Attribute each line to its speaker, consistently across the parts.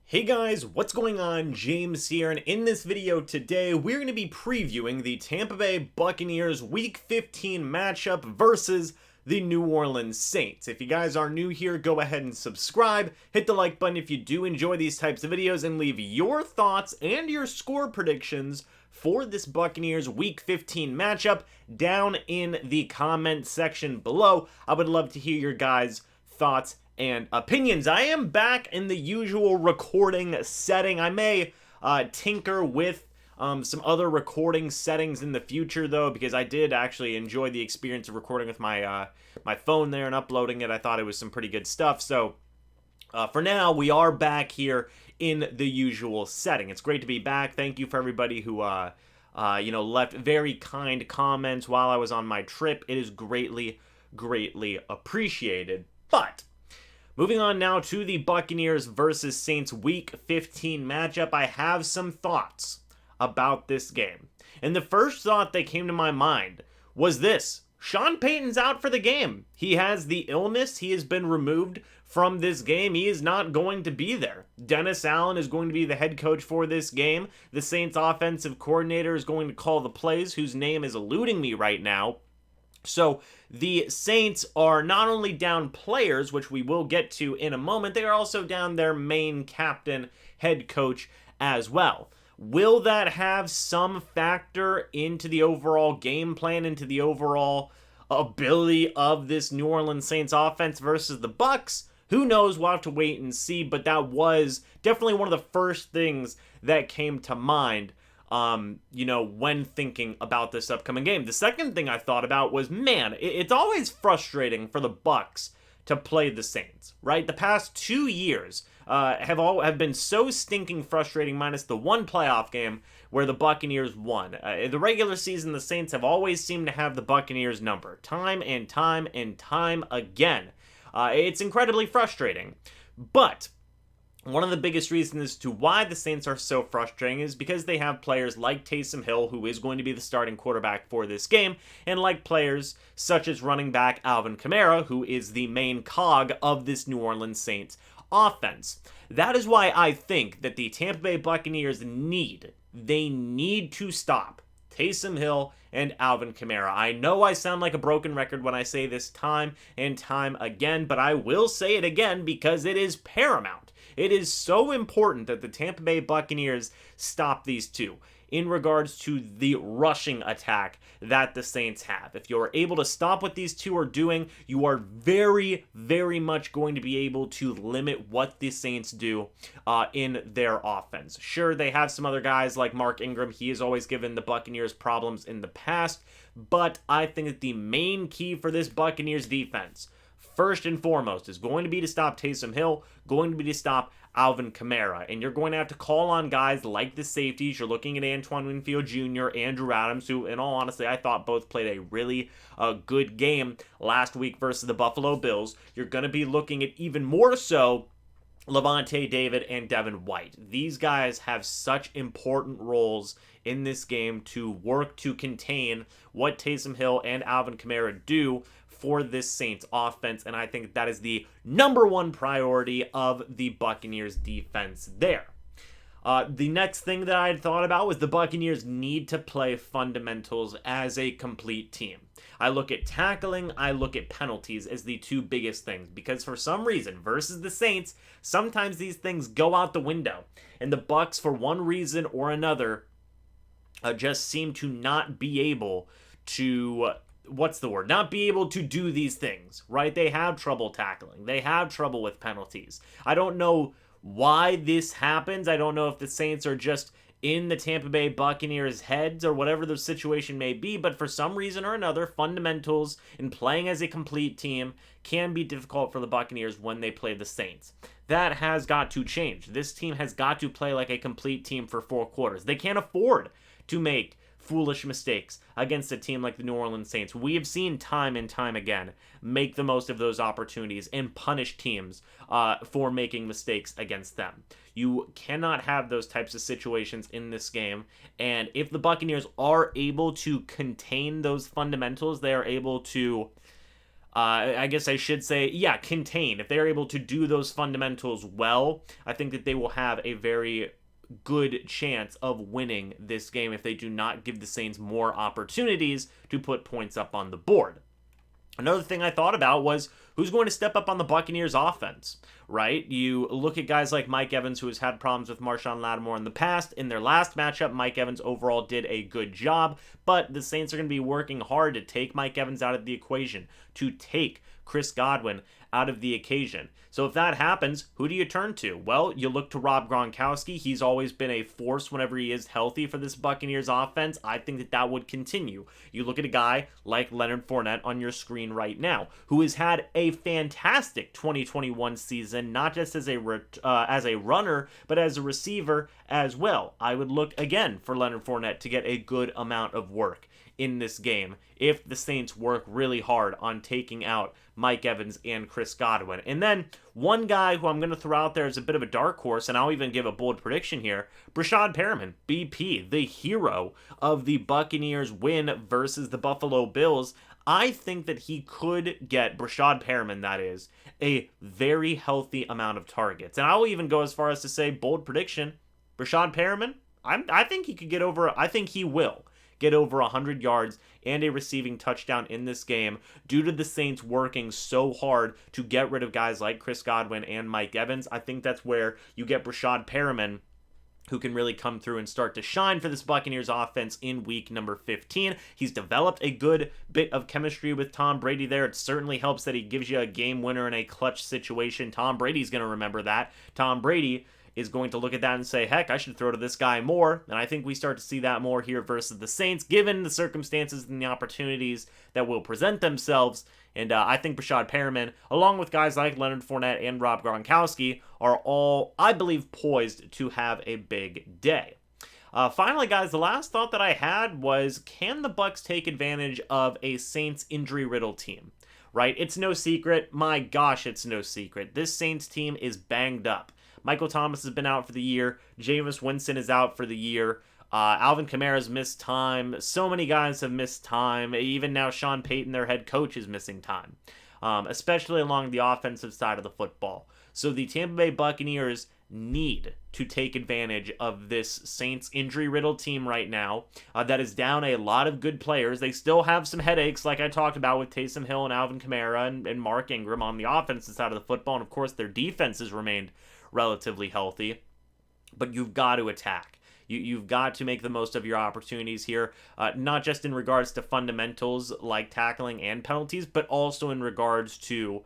Speaker 1: Hey guys, what's going on? James here, and in this video today, we're going to be previewing the Tampa Bay Buccaneers Week 15 matchup versus the New Orleans Saints. If you guys are new here, go ahead and subscribe, hit the like button if you do enjoy these types of videos, and leave your thoughts and your score predictions for this Buccaneers Week 15 matchup down in the comment section below. I would love to hear your guys' thoughts and opinions. I am back in the usual recording setting. I may tinker with some other recording settings in the future though, because I did actually enjoy the experience of recording with my my phone there and uploading it. I thought it was some pretty good stuff. So for now, we are back here in the usual setting. It's great to be back. Thank you for everybody who left very kind comments while I was on my trip. It is greatly appreciated. But moving on now to the Buccaneers versus Saints Week 15 matchup, I have some thoughts about this game. And the first thought that came to my mind was this: Sean Payton's out for the game. He has the illness. He has been removed from this game. He is not going to be there. Dennis Allen is going to be the head coach for this game. The Saints offensive coordinator is going to call the plays, whose name is eluding me right now. So the Saints are not only down players, which we will get to in a moment, they are also down their main captain, head coach as well. Will that have some factor into the overall game plan, into the overall ability of this New Orleans Saints offense versus the Bucs? Who knows? We'll have to wait and see, but that was definitely one of the first things that came to mind when thinking about this upcoming game. The second thing I thought about was, man, it's always frustrating for the Bucs to play the Saints, right? The past 2 years have been so stinking frustrating, minus the one playoff game where the Buccaneers won. In the regular season, the Saints have always seemed to have the Buccaneers number, time and time and time again. It's incredibly frustrating, but one of the biggest reasons as to why the Saints are so frustrating is because they have players like Taysom Hill, who is going to be the starting quarterback for this game, and like players such as running back Alvin Kamara, who is the main cog of this New Orleans Saints offense. That is why I think that the Tampa Bay Buccaneers need to stop Taysom Hill and Alvin Kamara. I know I sound like a broken record when I say this time and time again, but I will say it again because it is paramount. It is so important that the Tampa Bay Buccaneers stop these two in regards to the rushing attack that the Saints have. If you're able to stop what these two are doing, you are very much going to be able to limit what the Saints do in their offense. Sure, they have some other guys like Mark Ingram. He has always given the Buccaneers problems in the past, but I think that the main key for this Buccaneers defense, first and foremost, is going to be to stop Taysom Hill, going to be to stop Alvin Kamara. And you're going to have to call on guys like the safeties. You're looking at Antoine Winfield Jr., Andrew Adams, who, in all honesty, I thought both played a really good game last week versus the Buffalo Bills. You're going to be looking at even more so Lavonte David and Devin White. These guys have such important roles in this game to work to contain what Taysom Hill and Alvin Kamara do for this Saints offense, and I think that is the number one priority of the Buccaneers defense there. The next thing that I had thought about was the Buccaneers need to play fundamentals as a complete team. I look at tackling, I look at penalties as the two biggest things, because for some reason, versus the Saints, sometimes these things go out the window, and the Bucs, for one reason or another, just seem to not be able to not be able to do these things, right? They have trouble tackling. They have trouble with penalties. I don't know why this happens. I don't know if the Saints are just in the Tampa Bay Buccaneers' heads or whatever the situation may be, but for some reason or another, fundamentals in playing as a complete team can be difficult for the Buccaneers when they play the Saints. That has got to change. This team has got to play like a complete team for 4 quarters. They can't afford to make foolish mistakes against a team like the New Orleans Saints. We have seen time and time again make the most of those opportunities and punish teams for making mistakes against them. You cannot have those types of situations in this game, and if the Buccaneers are able to contain those fundamentals, they are able to I guess I should say, yeah, contain. If they're able to do those fundamentals well, I think that they will have a very good chance of winning this game if they do not give the Saints more opportunities to put points up on the board. Another thing I thought about was who's going to step up on the Buccaneers offense, right? You look at guys like Mike Evans, who has had problems with Marshon Lattimore in the past. In their last matchup, Mike Evans overall did a good job, but the Saints are going to be working hard to take Mike Evans out of the equation, to take Chris Godwin out of the occasion. So if that happens, who do you turn to? Well, you look to Rob Gronkowski. He's always been a force whenever he is healthy for this Buccaneers offense. I think that that would continue. You look at a guy like Leonard Fournette on your screen right now, who has had a fantastic 2021 season, not just as a runner, but as a receiver as well. I would look again for Leonard Fournette to get a good amount of work in this game if the Saints work really hard on taking out Mike Evans and Chris Godwin. And then one guy who I'm going to throw out there as a bit of a dark horse, and I'll even give a bold prediction here, Breshad Perriman, BP, the hero of the Buccaneers win versus the Buffalo Bills. I think that he could get, Breshad Perriman that is, a very healthy amount of targets. And I'll even go as far as to say, bold prediction, Breshad Perriman, I think he could get over, I think he will get over 100 yards and a receiving touchdown in this game due to the Saints working so hard to get rid of guys like Chris Godwin and Mike Evans. I think that's where you get Breshad Perriman, who can really come through and start to shine for this Buccaneers offense in week number 15. He's developed a good bit of chemistry with Tom Brady there. It certainly helps that he gives you a game winner in a clutch situation. Tom Brady's going to remember that. Tom Brady is going to look at that and say, heck, I should throw to this guy more. And I think we start to see that more here versus the Saints, given the circumstances and the opportunities that will present themselves. And I think Breshad Perriman, along with guys like Leonard Fournette and Rob Gronkowski, are all, I believe, poised to have a big day. Finally, guys, the last thought that I had was, can the Bucs take advantage of a Saints injury-riddled team? Right? It's no secret. My gosh, it's no secret. This Saints team is banged up. Michael Thomas has been out for the year. Jameis Winston is out for the year. Alvin Kamara's missed time. So many guys have missed time. Even now, Sean Payton, their head coach, is missing time, especially along the offensive side of the football. So the Tampa Bay Buccaneers need to take advantage of this Saints injury-riddled team right now that is down a lot of good players. They still have some headaches, like I talked about with Taysom Hill and Alvin Kamara and Mark Ingram on the offensive side of the football. And, of course, their defense has remained relatively healthy, but you've got to attack. You've got to make the most of your opportunities here, not just in regards to fundamentals like tackling and penalties, but also in regards to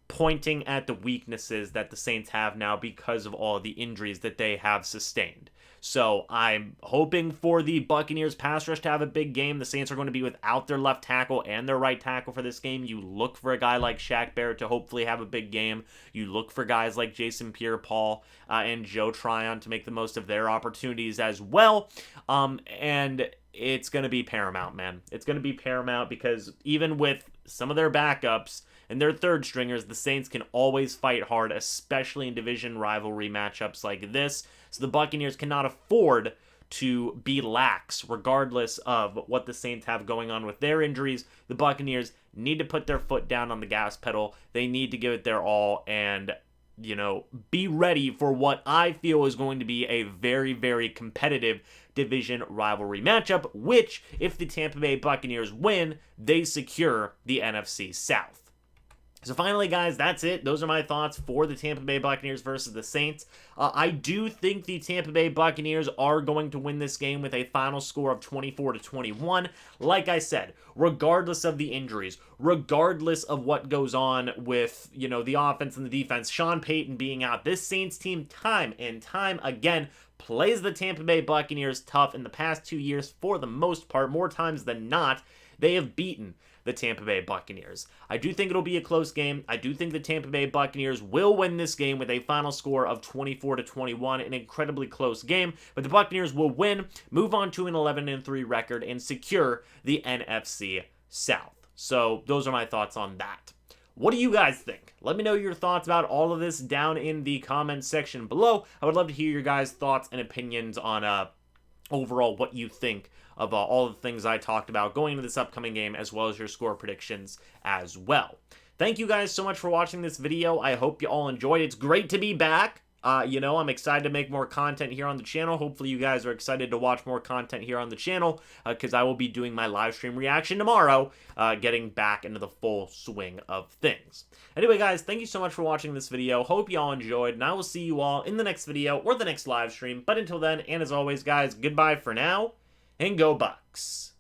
Speaker 1: pointing at the weaknesses that the Saints have now because of all the injuries that they have sustained. So I'm hoping for the Buccaneers pass rush to have a big game. The Saints are going to be without their left tackle and their right tackle for this game. You look for a guy like Shaq Barrett to hopefully have a big game. You look for guys like Jason Pierre-Paul and Joe Tryon to make the most of their opportunities as well. And it's going to be paramount, man. It's going to be paramount because even with some of their backups and their third stringers, the Saints can always fight hard, especially in division rivalry matchups like this. So the Buccaneers cannot afford to be lax, regardless of what the Saints have going on with their injuries. The Buccaneers need to put their foot down on the gas pedal. They need to give it their all and, be ready for what I feel is going to be a very, very competitive division rivalry matchup, which, if the Tampa Bay Buccaneers win, they secure the NFC South. So finally, guys, that's it. Those are my thoughts for the Tampa Bay Buccaneers versus the Saints. I do think the Tampa Bay Buccaneers are going to win this game with a final score of 24-21. Like I said, regardless of the injuries, regardless of what goes on with, the offense and the defense, Sean Payton being out, this Saints team time and time again plays the Tampa Bay Buccaneers tough in the past 2 years for the most part. More times than not, they have beaten the Tampa Bay Buccaneers. I do think it'll be a close game. I do think the Tampa Bay Buccaneers will win this game with a final score of 24-21, an incredibly close game, but the Buccaneers will win, move on to an 11-3 record, and secure the NFC South. So those are my thoughts on that. What do you guys think? Let me know your thoughts about all of this down in the comments section below. I would love to hear your guys' thoughts and opinions on overall what you think of all the things I talked about going into this upcoming game, as well as your score predictions as well. Thank you guys so much for watching this video. I hope you all enjoyed. It's great to be back. I'm excited to make more content here on the channel. Hopefully you guys are excited to watch more content here on the channel, because I will be doing my live stream reaction tomorrow, getting back into the full swing of things. Anyway, guys, thank you so much for watching this video. Hope you all enjoyed, and I will see you all in the next video or the next live stream. But until then, and as always, guys, goodbye for now, and go Bucs.